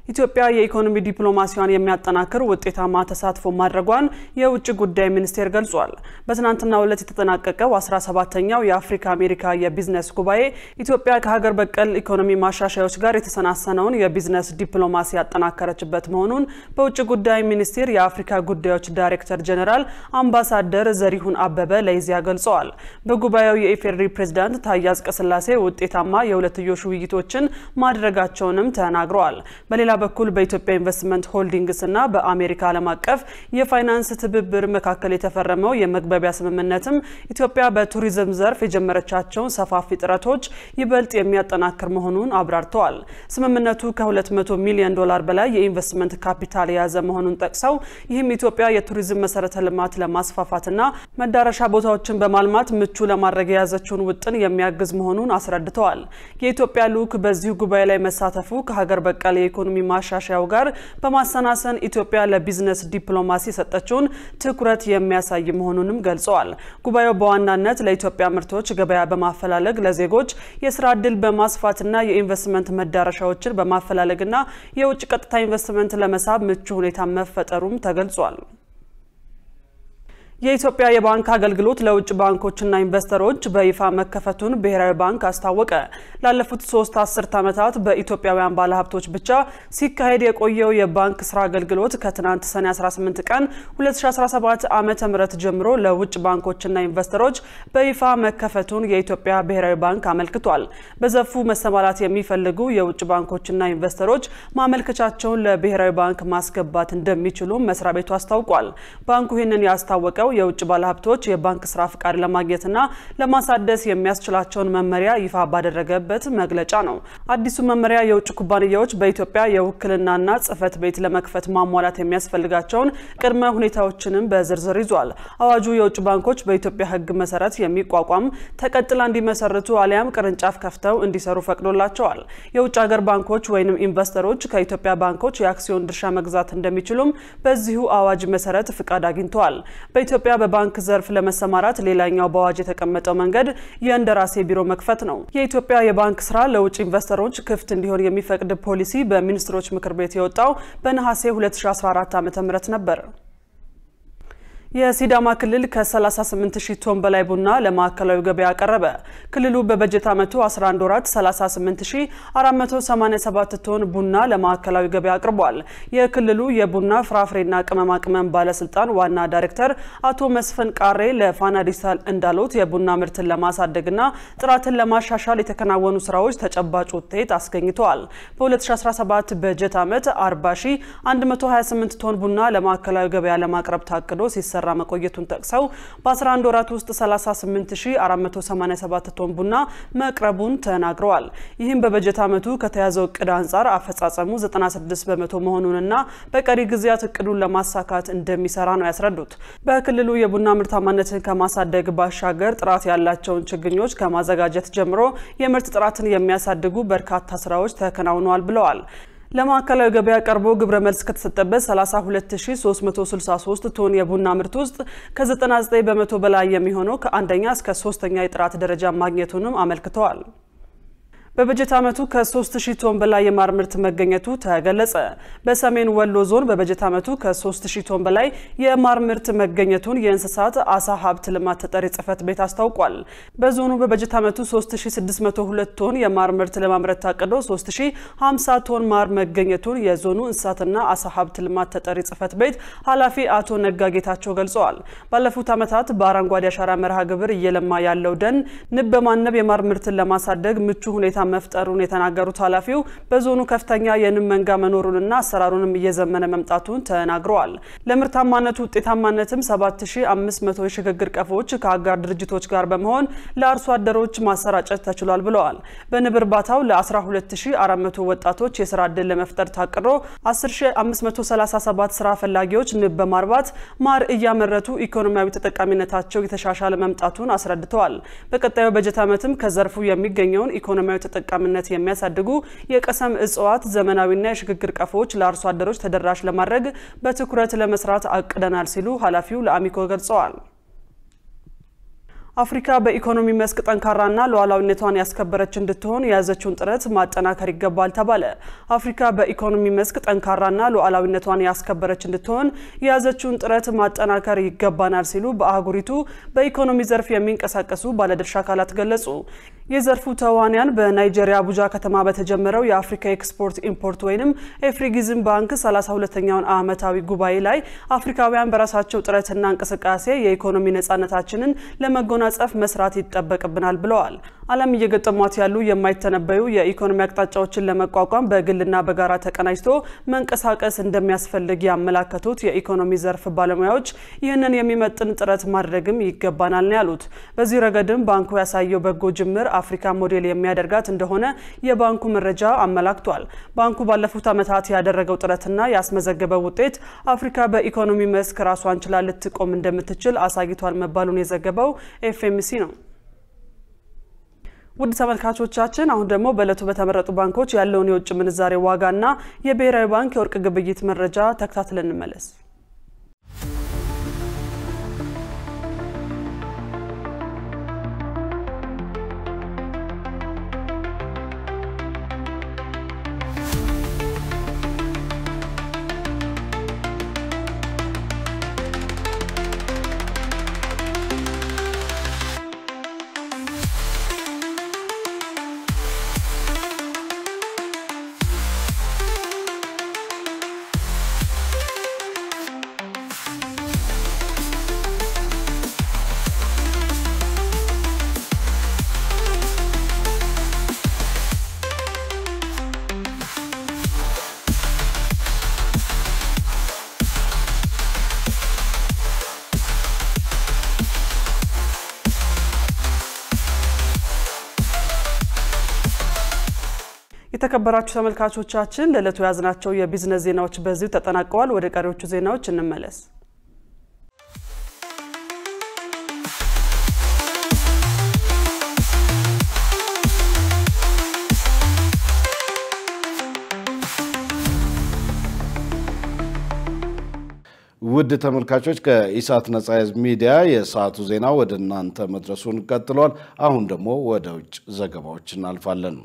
Speaker 14: ኢትዮጵያ የኢኮኖሚ ዲፕሎማሲዋን የሚያጠናክር ውጤታማ ተሳትፎ ማድረጓን የውጭ ጉዳይ ሚኒስቴር ገልጿል። በትናንትናው ዕለት የተጠናቀቀው 17ኛው የአፍሪካ አሜሪካ የቢዝነስ ጉባኤ ኢትዮጵያ ከሀገር በቀል ኢኮኖሚ ማሻሻያዎች ጋር የተሰናሰነውን የቢዝነስ ዲፕሎማሲ ያጠናከረችበት መሆኑን በውጭ ጉዳይ ሚኒስቴር የአፍሪካ ጉዳዮች ዳይሬክተር ጀነራል አምባሳደር ዘሪሁን አበበ ለኢዜአ ገልጸዋል። በጉባኤው የኢፌዴሪ ፕሬዝዳንት ታዬ አጽቀሥላሴ ውጤታማ የሁለትዮሽ ውይይቶችን ማድረጋቸውንም ተናግረዋል። በሌላ በኩል በኢትዮጵያ ኢንቨስትመንት ሆልዲንግስ እና በአሜሪካ ዓለም አቀፍ የፋይናንስ ትብብር መካከል የተፈረመው የመግባቢያ ስምምነትም ኢትዮጵያ በቱሪዝም ዘርፍ የጀመረቻቸውን ሰፋፊ ጥረቶች ይበልጥ የሚያጠናክር መሆኑን አብራርተዋል። ስምምነቱ ከ200 ሚሊዮን ዶላር በላይ የኢንቨስትመንት ካፒታል የያዘ መሆኑን ጠቅሰው ይህም ኢትዮጵያ የቱሪዝም መሰረተ ልማት ለማስፋፋትና መዳረሻ ቦታዎችን በማልማት ምቹ ለማድረግ የያዘችውን ውጥን የሚያግዝ መሆኑን አስረድተዋል። የኢትዮጵያ ልዑክ በዚሁ ጉባኤ ላይ መሳተፉ ከሀገር በቀል የኢኮኖሚ ማሻሻያው ጋር በማሰናሰን ኢትዮጵያ ለቢዝነስ ዲፕሎማሲ የሰጠችውን ትኩረት የሚያሳይ መሆኑንም ገልጸዋል። ጉባኤው በዋናነት ለኢትዮጵያ ምርቶች ገበያ በማፈላለግ ለዜጎች የስራ ዕድል በማስፋትና የኢንቨስትመንት መዳረሻዎችን በማፈላለግና የውጭ ቀጥታ ኢንቨስትመንት ለመሳብ ምቹ ሁኔታ መፈጠሩም ተገልጿል። የኢትዮጵያ የባንክ አገልግሎት ለውጭ ባንኮችና ኢንቨስተሮች በይፋ መከፈቱን ብሔራዊ ባንክ አስታወቀ። ላለፉት 3 አስርት ዓመታት በኢትዮጵያውያን ባለሀብቶች ብቻ ሲካሄድ የቆየው የባንክ ስራ አገልግሎት ከትናንት ሰኔ 18 ቀን 2017 ዓ.ም ጀምሮ ለውጭ ባንኮችና ኢንቨስተሮች በይፋ መከፈቱን የኢትዮጵያ ብሔራዊ ባንክ አመልክቷል። በዘርፉ መሰማራት የሚፈልጉ የውጭ ባንኮችና ኢንቨስተሮች ማመልከቻቸውን ለብሔራዊ ባንክ ማስገባት እንደሚችሉ መስሪያ ቤቱ አስታውቋል። ባንኩ ይህንን ያስታወቀው የውጭ ባለሀብቶች የባንክ ስራ ፍቃድ ለማግኘትና ለማሳደስ የሚያስችላቸውን መመሪያ ይፋ ባደረገበት መግለጫ ነው። አዲሱ መመሪያ የውጭ ኩባንያዎች በኢትዮጵያ የውክልናና ጽህፈት ቤት ለመክፈት ማሟላት የሚያስፈልጋቸውን ቅድመ ሁኔታዎችንም በዝርዝር ይዟል። አዋጁ የውጭ ባንኮች በኢትዮጵያ ሕግ መሰረት የሚቋቋም ተቀጥላ እንዲመሰርቱ አሊያም ቅርንጫፍ ከፍተው እንዲሰሩ ፈቅዶላቸዋል። የውጭ ሀገር ባንኮች ወይንም ኢንቨስተሮች ከኢትዮጵያ ባንኮች የአክሲዮን ድርሻ መግዛት እንደሚችሉም በዚሁ አዋጅ መሰረት ፍቃድ አግኝተዋል። በኢትዮጵያ በባንክ ዘርፍ ለመሰማራት ሌላኛው በአዋጅ የተቀመጠው መንገድ የእንደራሴ ቢሮ መክፈት ነው። የኢትዮጵያ የባንክ ስራ ለውጭ ኢንቨስተሮች ክፍት እንዲሆን የሚፈቅድ ፖሊሲ በሚኒስትሮች ምክር ቤት የወጣው በነሐሴ 2014 ዓ.ም ነበር። የሲዳማ ክልል ከ38000 ቶን በላይ ቡና ለማዕከላዊ ገበያ አቀረበ። ክልሉ በበጀት ዓመቱ 11 ወራት 38487 ቶን ቡና ለማዕከላዊ ገበያ አቅርቧል። የክልሉ የቡና ፍራፍሬና ቅመማ ቅመም ባለስልጣን ዋና ዳይሬክተር አቶ መስፍን ቃሬ ለፋና ዲጂታል እንዳሉት የቡና ምርትን ለማሳደግና ጥራትን ለማሻሻል የተከናወኑ ስራዎች ተጨባጭ ውጤት አስገኝተዋል። በ2017 በጀት ዓመት 40128 ቶን ቡና ለማዕከላዊ ገበያ ለማቅረብ ታቅዶ ሲሰራ መቆየቱን ጠቅሰው በ11 ወራት ውስጥ 38487 ቶን ቡና መቅረቡን ተናግረዋል። ይህም በበጀት ዓመቱ ከተያዘው እቅድ አንጻር አፈጻጸሙ 96% መሆኑንና በቀሪ ጊዜያት እቅዱን ለማሳካት እንደሚሰራ ነው ያስረዱት። በክልሉ የቡና ምርታማነትን ከማሳደግ ባሻገር ጥራት ያላቸውን ችግኞች ከማዘጋጀት ጀምሮ የምርት ጥራትን የሚያሳድጉ በርካታ ስራዎች ተከናውነዋል ብለዋል። ለማዕከላዊ ገበያ ቀርቦ ግብረ መልስ ከተሰጠበት 32363 ቶን የቡና ምርት ውስጥ ከ99% በላይ የሚሆነው ከአንደኛ እስከ 3ኛ የጥራት ደረጃ ማግኘቱንም አመልክተዋል። በበጀት ዓመቱ ከ3000 ቶን በላይ የማር ምርት መገኘቱ ተገለጸ። በሰሜን ወሎ ዞን በበጀት ዓመቱ ከ3000 ቶን በላይ የማር ምርት መገኘቱን የእንስሳት አሳ ሀብት ልማት ተጠሪ ጽሕፈት ቤት አስታውቋል። በዞኑ በበጀት ዓመቱ 3602 ቶን የማር ምርት ለማምረት ታቅዶ 3050 ቶን ማር መገኘቱን የዞኑ እንስሳትና አሳ ሀብት ልማት ተጠሪ ጽሕፈት ቤት ኃላፊ አቶ ነጋጌታቸው ገልጸዋል። ባለፉት ዓመታት በአረንጓዴ አሻራ መርሃ ግብር እየለማ ያለው ደን ንብ በማነብ የማር ምርትን ለማሳደግ ምቹ ሁኔታ መፍጠሩን የተናገሩት ኃላፊው በዞኑ ከፍተኛ የንብ መንጋ መኖሩንና አሰራሩንም እየዘመነ መምጣቱን ተናግረዋል። ለምርታማነቱ ውጤታማነትም 7500 የሽግግር ቀፎች ከአጋር ድርጅቶች ጋር በመሆን ለአርሶ አደሮች ማሰራጨት ተችሏል ብለዋል። በንብ እርባታው ለ12400 ወጣቶች የሥራ ዕድል ለመፍጠር ታቅዶ 10537 ስራ ፈላጊዎች ንብ በማርባት ማር እያመረቱ ኢኮኖሚያዊ ተጠቃሚነታቸው የተሻሻለ መምጣቱን አስረድተዋል። በቀጣዩ በጀት ዓመትም ከዘርፉ የሚገኘውን ኢኮኖሚያዊ ተጠቃሚነት የሚያሳድጉ የቀሰም እጽዋት ዘመናዊና የሽግግር ቀፎች ለአርሶ አደሮች ተደራሽ ለማድረግ በትኩረት ለመስራት አቅደናል ሲሉ ኃላፊው ለአሚኮ ገልጸዋል። አፍሪካ በኢኮኖሚ መስክ ጠንካራና ሉዓላዊነቷን ያስከበረች እንድትሆን የያዘችውን ጥረት ማጠናከር ይገባል ተባለ። አፍሪካ በኢኮኖሚ መስክ ጠንካራና ሉዓላዊነቷን ያስከበረች እንድትሆን የያዘችውን ጥረት ማጠናከር ይገባናል ሲሉ በአህጉሪቱ በኢኮኖሚ ዘርፍ የሚንቀሳቀሱ ባለድርሻ አካላት ገለጹ። የዘርፉ ተዋንያን በናይጄሪያ አቡጃ ከተማ በተጀመረው የአፍሪካ ኤክስፖርት ኢምፖርት ወይንም ኤፍሪጊዝም ባንክ 32ኛውን ዓመታዊ ጉባኤ ላይ አፍሪካውያን በራሳቸው ጥረትና እንቅስቃሴ የኢኮኖሚ ነፃነታችንን ለመጎናጸፍ መስራት ይጠበቅብናል ብለዋል። ዓለም እየገጠሟት ያሉ የማይተነበዩ የኢኮኖሚ አቅጣጫዎችን ለመቋቋም በግልና በጋራ ተቀናጅቶ መንቀሳቀስ እንደሚያስፈልግ ያመላከቱት የኢኮኖሚ ዘርፍ ባለሙያዎች ይህንን የሚመጥን ጥረት ማድረግም ይገባናል ነው ያሉት። በዚህ ረገድም ባንኩ ያሳየው በጎ ጅምር አፍሪካ ሞዴል የሚያደርጋት እንደሆነ የባንኩ መረጃ አመላክቷል። ባንኩ ባለፉት ዓመታት ያደረገው ጥረትና ያስመዘገበው ውጤት አፍሪካ በኢኮኖሚ መስክ ራሷን ችላ ልትቆም እንደምትችል አሳይቷል መባሉን የዘገበው ኤፍኤምሲ ነው። ውድ ተመልካቾቻችን አሁን ደግሞ በእለቱ በተመረጡ ባንኮች ያለውን የውጭ ምንዛሬ ዋጋና የብሔራዊ ባንክ የወርቅ ግብይት መረጃ ተከታትለን እንመለስ። የተከበራችሁ ተመልካቾቻችን ለዕለቱ ያዝናቸው የቢዝነስ ዜናዎች በዚሁ ተጠናቀዋል። ወደ ቀሪዎቹ ዜናዎች እንመለስ።
Speaker 1: ውድ ተመልካቾች ከኢሳት ነጻ ሚዲያ የሰዓቱ ዜና ወደ እናንተ መድረሱን ቀጥሏል። አሁን ደግሞ ወደ ውጭ ዘገባዎች እናልፋለን።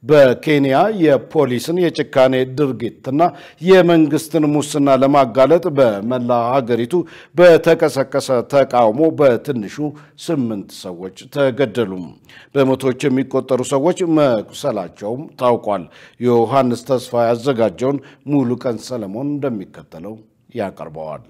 Speaker 1: በኬንያ የፖሊስን የጭካኔ ድርጊትና የመንግስትን ሙስና ለማጋለጥ በመላ ሀገሪቱ በተቀሰቀሰ ተቃውሞ በትንሹ 8 ሰዎች ተገደሉ። በመቶዎች የሚቆጠሩ ሰዎች መቁሰላቸውም ታውቋል። ዮሐንስ ተስፋ ያዘጋጀውን ሙሉ ቀን ሰለሞን እንደሚከተለው ያቀርበዋል።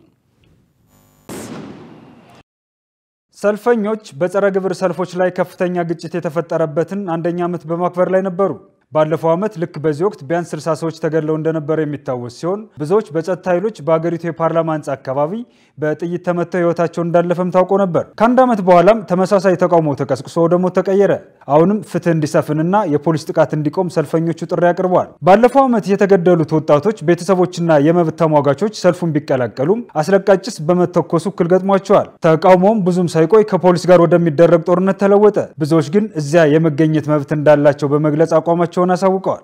Speaker 3: ሰልፈኞች በጸረ ግብር ሰልፎች ላይ ከፍተኛ ግጭት የተፈጠረበትን አንደኛ ዓመት በማክበር ላይ ነበሩ። ባለፈው ዓመት ልክ በዚህ ወቅት ቢያንስ 60 ሰዎች ተገድለው እንደነበረ የሚታወስ ሲሆን ብዙዎች በጸጥታ ኃይሎች በአገሪቱ የፓርላማ ህንጻ አካባቢ በጥይት ተመተው ህይወታቸው እንዳለፈም ታውቆ ነበር። ከአንድ ዓመት በኋላም ተመሳሳይ ተቃውሞ ተቀስቅሶ ወደ ሞት ተቀየረ። አሁንም ፍትህ እንዲሰፍንና የፖሊስ ጥቃት እንዲቆም ሰልፈኞቹ ጥሪ አቅርበዋል። ባለፈው ዓመት የተገደሉት ወጣቶች ቤተሰቦችና የመብት ተሟጋቾች ሰልፉን ቢቀላቀሉም አስለቃሽ ጭስ በመተኮሱ እክል ገጥሟቸዋል። ተቃውሞም ብዙም ሳይቆይ ከፖሊስ ጋር ወደሚደረግ ጦርነት ተለወጠ። ብዙዎች ግን እዚያ የመገኘት መብት እንዳላቸው በመግለጽ አቋማቸው መሆናቸውን አሳውቀዋል።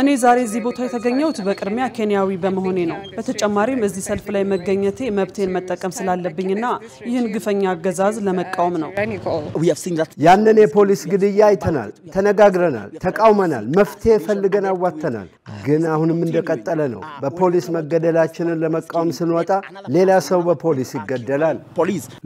Speaker 14: እኔ ዛሬ እዚህ ቦታ የተገኘሁት በቅድሚያ ኬንያዊ በመሆኔ ነው። በተጨማሪም እዚህ ሰልፍ ላይ መገኘቴ መብቴን መጠቀም ስላለብኝና ይህን ግፈኛ አገዛዝ ለመቃወም ነው።
Speaker 18: ያንን የፖሊስ ግድያ አይተናል፣ ተነጋግረናል፣ ተቃውመናል፣ መፍትሄ ፈልገን አዋተናል። ግን አሁንም እንደቀጠለ ነው። በፖሊስ መገደላችንን ለመቃወም ስንወጣ ሌላ ሰው በፖሊስ ይገደላል።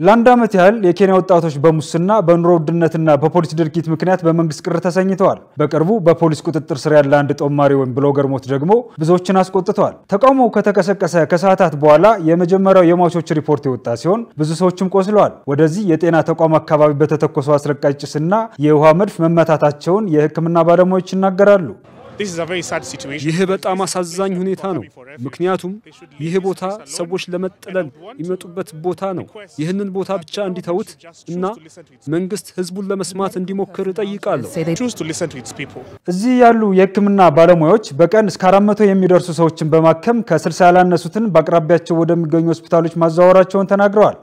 Speaker 3: ለአንድ ዓመት ያህል የኬንያ ወጣቶች በሙስና በኑሮ ውድነትና በፖሊስ ድርጊት ምክንያት በመንግስት ቅር ተሰኝተዋል። በቅርቡ በፖሊስ ቁጥጥር ስር ያለ አንድ ጦማሪ ወይም ብሎገር ሞት ደግሞ ብዙዎችን አስቆጥተዋል። ተቃውሞው ከተቀሰቀሰ ከሰዓታት በኋላ የመጀመሪያው የሟቾች ሪፖርት የወጣ ሲሆን ብዙ ሰዎችም ቆስለዋል። ወደዚህ የጤና ተቋም አካባቢ በተተኮሰው አስረቃጭ ጭስና የውሃ መድፍ መመታታቸውን የሕክምና ባለሙያዎች ይናገራሉ።
Speaker 19: ይህ በጣም አሳዛኝ ሁኔታ ነው። ምክንያቱም ይህ ቦታ ሰዎች ለመጠለል የሚመጡበት ቦታ ነው። ይህንን ቦታ ብቻ እንዲተውት እና መንግስት ህዝቡን ለመስማት እንዲሞክር ጠይቃለሁ።
Speaker 3: እዚህ ያሉ የሕክምና ባለሙያዎች በቀን እስከ 400 የሚደርሱ ሰዎችን በማከም ከ60 ያላነሱትን በአቅራቢያቸው ወደሚገኙ ሆስፒታሎች ማዛወራቸውን ተናግረዋል።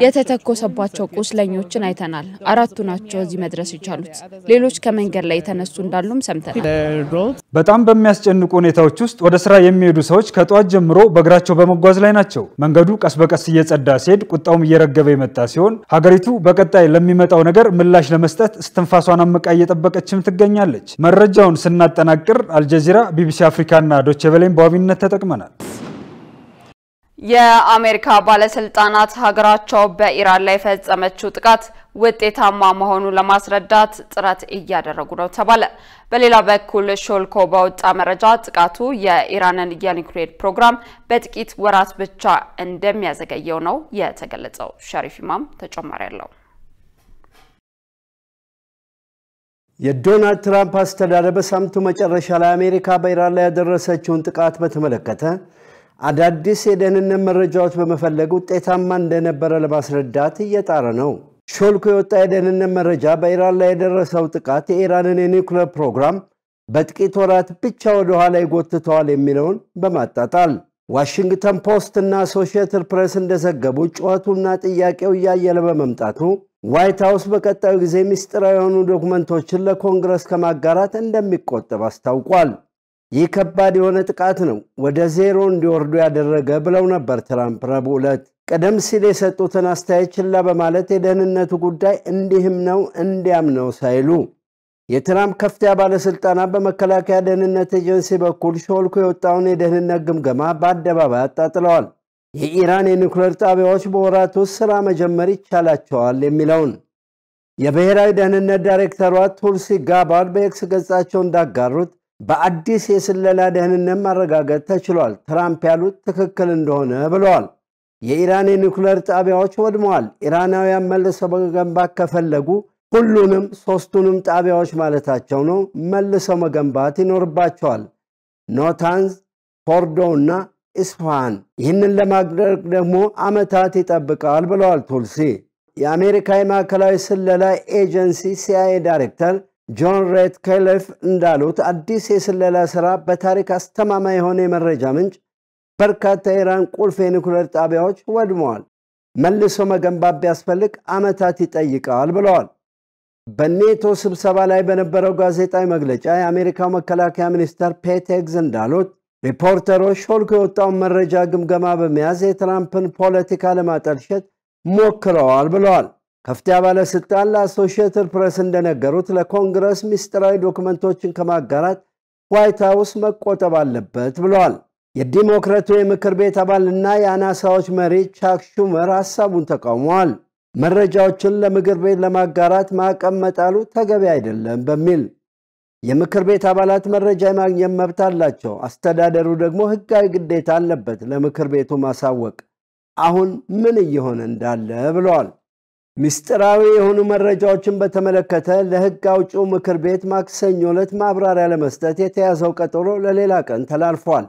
Speaker 20: የተተኮሰባቸው ቁስለኞችን አይተናል። 4ቱ ናቸው እዚህ መድረስ የቻሉት። ሌሎች ከመንገድ ላይ የተነሱ እንዳሉም ሰምተናል።
Speaker 3: በጣም በሚያስጨንቁ ሁኔታዎች ውስጥ ወደ ስራ የሚሄዱ ሰዎች ከጧት ጀምሮ በእግራቸው በመጓዝ ላይ ናቸው። መንገዱ ቀስ በቀስ እየጸዳ ሲሄድ ቁጣውም እየረገበ የመጣ ሲሆን ሀገሪቱ በቀጣይ ለሚመጣው ነገር ምላሽ ለመስጠት እስትንፋሷን አምቃ እየጠበቀችም ትገኛለች። መረጃውን ስናጠናቅር አልጀዚራ፣ ቢቢሲ አፍሪካና ዶቼ ቬለን በዋቢነት ተጠቅመናል።
Speaker 2: የአሜሪካ ባለስልጣናት ሀገራቸው በኢራን ላይ ፈጸመችው ጥቃት ውጤታማ መሆኑን ለማስረዳት ጥረት እያደረጉ ነው ተባለ። በሌላ በኩል ሾልኮ በወጣ መረጃ ጥቃቱ የኢራንን የኒውክሌር ፕሮግራም በጥቂት ወራት ብቻ እንደሚያዘገየው ነው የተገለጸው። ሸሪፍ ኢማም ተጨማሪ ያለው።
Speaker 18: የዶናልድ ትራምፕ አስተዳደር በሳምንቱ መጨረሻ ላይ አሜሪካ በኢራን ላይ ያደረሰችውን ጥቃት በተመለከተ አዳዲስ የደህንነት መረጃዎች በመፈለግ ውጤታማ እንደነበረ ለማስረዳት እየጣረ ነው። ሾልኮ የወጣ የደህንነት መረጃ በኢራን ላይ የደረሰው ጥቃት የኢራንን የኒውክሌር ፕሮግራም በጥቂት ወራት ብቻ ወደ ኋላ ይጎትተዋል የሚለውን በማጣጣል ዋሽንግተን ፖስት እና አሶሺየትድ ፕሬስ እንደዘገቡ ጩኸቱና ጥያቄው እያየለ በመምጣቱ ዋይት ሃውስ በቀጣዩ ጊዜ ምስጢራዊ የሆኑ ዶክመንቶችን ለኮንግረስ ከማጋራት እንደሚቆጠብ አስታውቋል። ይህ ከባድ የሆነ ጥቃት ነው ወደ ዜሮ እንዲወርዱ ያደረገ ብለው ነበር ትራምፕ ረቡዕ ዕለት። ቀደም ሲል የሰጡትን አስተያየት ችላ በማለት የደህንነቱ ጉዳይ እንዲህም ነው እንዲያም ነው ሳይሉ የትራምፕ ከፍተኛ ባለስልጣናት በመከላከያ ደህንነት ኤጀንሲ በኩል ሾልኮ የወጣውን የደህንነት ግምገማ በአደባባይ አጣጥለዋል። የኢራን የኒውክሌር ጣቢያዎች በወራት ውስጥ ስራ መጀመር ይቻላቸዋል የሚለውን የብሔራዊ ደህንነት ዳይሬክተሯ ቱልሲ ጋባርድ በኤክስ ገጻቸው እንዳጋሩት በአዲስ የስለላ ደህንነት ማረጋገጥ ተችሏል። ትራምፕ ያሉት ትክክል እንደሆነ ብለዋል። የኢራን የኒውክሌር ጣቢያዎች ወድመዋል። ኢራናውያን መልሰው መገንባት ከፈለጉ ሁሉንም ሶስቱንም ጣቢያዎች ማለታቸው ነው መልሰው መገንባት ይኖርባቸዋል። ናታንዝ፣ ፎርዶ እና ኢስፋሃን። ይህንን ለማድረግ ደግሞ ዓመታት ይጠብቃል ብለዋል ቱልሲ። የአሜሪካ የማዕከላዊ ስለላ ኤጀንሲ ሲአይኤ ዳይሬክተር ጆን ሬትክሊፍ እንዳሉት አዲስ የስለላ ሥራ በታሪክ አስተማማኝ የሆነ የመረጃ ምንጭ በርካታ የኢራን ቁልፍ የኒውክሌር ጣቢያዎች ወድመዋል። መልሶ መገንባት ቢያስፈልግ ዓመታት ይጠይቃል ብለዋል። በኔቶ ስብሰባ ላይ በነበረው ጋዜጣዊ መግለጫ የአሜሪካው መከላከያ ሚኒስትር ፔት ሄግዝ እንዳሉት ሪፖርተሮች ሾልኮ የወጣውን መረጃ ግምገማ በመያዝ የትራምፕን ፖለቲካ ለማጠልሸት ሞክረዋል ብለዋል። ከፍተኛ ባለስልጣን ለአሶሺየትድ ፕሬስ እንደነገሩት ለኮንግረስ ምስጢራዊ ዶክመንቶችን ከማጋራት ዋይት ሃውስ መቆጠብ አለበት ብለዋል። የዲሞክራቱ የምክር ቤት አባልና የአናሳዎች መሪ ቻክ ሹመር ሐሳቡን ተቃውመዋል። መረጃዎችን ለምክር ቤት ለማጋራት ማዕቀብ መጣሉ ተገቢ አይደለም በሚል የምክር ቤት አባላት መረጃ የማግኘት መብት አላቸው። አስተዳደሩ ደግሞ ሕጋዊ ግዴታ አለበት ለምክር ቤቱ ማሳወቅ አሁን ምን እየሆነ እንዳለ ብለዋል። ምስጢራዊ የሆኑ መረጃዎችን በተመለከተ ለሕግ አውጪው ምክር ቤት ማክሰኞ ዕለት ማብራሪያ ለመስጠት የተያዘው ቀጠሮ ለሌላ ቀን ተላልፏል።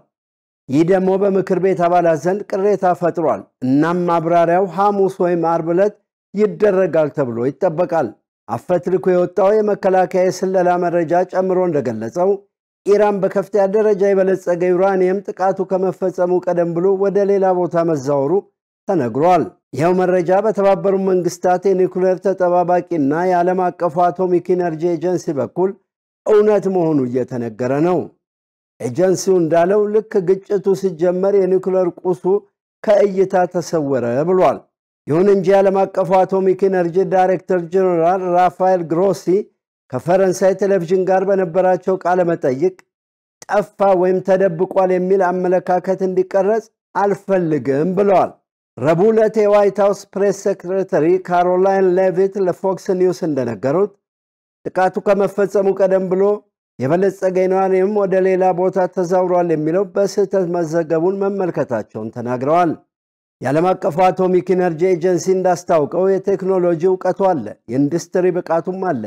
Speaker 18: ይህ ደግሞ በምክር ቤት አባላት ዘንድ ቅሬታ ፈጥሯል። እናም ማብራሪያው ሐሙስ ወይም ዓርብ ዕለት ይደረጋል ተብሎ ይጠበቃል። አፈትልኮ የወጣው የመከላከያ የስለላ መረጃ ጨምሮ እንደገለጸው ኢራን በከፍተኛ ደረጃ የበለጸገ ዩራኒየም ጥቃቱ ከመፈጸሙ ቀደም ብሎ ወደ ሌላ ቦታ መዛወሩ ተነግሯል። ይኸው መረጃ በተባበሩት መንግስታት የኒውክሌር ተጠባባቂና የዓለም አቀፉ አቶሚክ ኢነርጂ ኤጀንሲ በኩል እውነት መሆኑ እየተነገረ ነው። ኤጀንሲው እንዳለው ልክ ግጭቱ ሲጀመር የኒውክሌር ቁሱ ከእይታ ተሰወረ ብሏል። ይሁን እንጂ ዓለም አቀፉ አቶሚክ ኢነርጂ ዳይሬክተር ጀነራል ራፋኤል ግሮሲ ከፈረንሳይ ቴሌቪዥን ጋር በነበራቸው ቃለ መጠይቅ ጠፋ ወይም ተደብቋል የሚል አመለካከት እንዲቀረጽ አልፈልግም ብለዋል። ረቡዕ ዕለት የዋይት ሃውስ ፕሬስ ሴክሬታሪ ካሮላይን ሌቪት ለፎክስ ኒውስ እንደነገሩት ጥቃቱ ከመፈጸሙ ቀደም ብሎ የበለጸገ ዩራኒየም ወደ ሌላ ቦታ ተዛውሯል የሚለው በስህተት መዘገቡን መመልከታቸውን ተናግረዋል። የዓለም አቀፉ አቶሚክ ኢነርጂ ኤጀንሲ እንዳስታውቀው የቴክኖሎጂ እውቀቱ አለ፣ የኢንዱስትሪ ብቃቱም አለ።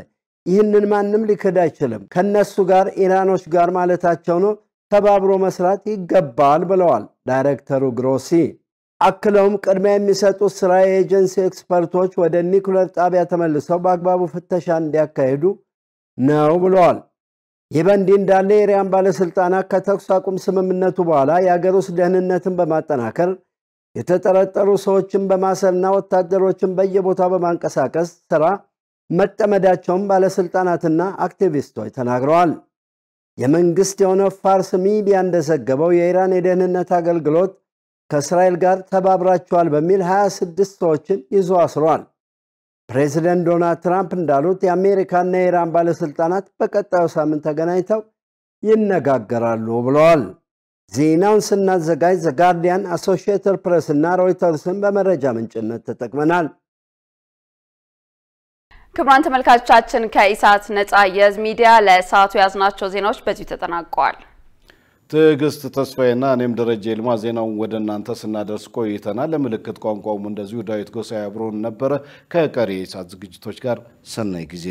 Speaker 18: ይህንን ማንም ሊክድ አይችልም። ከነሱ ጋር ኢራኖች ጋር ማለታቸው ነው ተባብሮ መስራት ይገባል ብለዋል ዳይሬክተሩ ግሮሲ። አክለውም ቅድሚያ የሚሰጡት ስራ የኤጀንሲ ኤክስፐርቶች ወደ ኒውክሌር ጣቢያ ተመልሰው በአግባቡ ፍተሻ እንዲያካሂዱ ነው ብለዋል። ይህ በእንዲህ እንዳለ የኢራን ባለስልጣናት ከተኩስ አቁም ስምምነቱ በኋላ የአገር ውስጥ ደህንነትን በማጠናከር የተጠረጠሩ ሰዎችን በማሰርና ወታደሮችን በየቦታው በማንቀሳቀስ ስራ መጠመዳቸውን ባለስልጣናትና አክቲቪስቶች ተናግረዋል። የመንግስት የሆነው ፋርስ ሚዲያ እንደዘገበው የኢራን የደህንነት አገልግሎት ከእስራኤል ጋር ተባብራቸዋል በሚል 26 ሰዎችን ይዞ አስሯል። ፕሬዚደንት ዶናልድ ትራምፕ እንዳሉት የአሜሪካና የኢራን ባለስልጣናት በቀጣዩ ሳምንት ተገናኝተው ይነጋገራሉ ብለዋል። ዜናውን ስናዘጋጅ ዘ ጋርዲያን፣ አሶሺየትድ ፕሬስ እና ሮይተርስን በመረጃ ምንጭነት ተጠቅመናል።
Speaker 2: ክቡራን ተመልካቾቻችን ከኢሳት ነጻ የህዝብ ሚዲያ ለሰዓቱ ያዝናቸው ዜናዎች በዚህ ተጠናቀዋል።
Speaker 1: ትዕግስት ተስፋዬና እኔም ደረጀ ይልማ ዜናውን ወደ እናንተ ስናደርስ ቆይተናል። ለምልክት ቋንቋውም እንደዚሁ ዳዊት ጎሳዬ አብሮን ነበረ። ከቀሪ የኢሳት ዝግጅቶች ጋር ሰናይ ጊዜ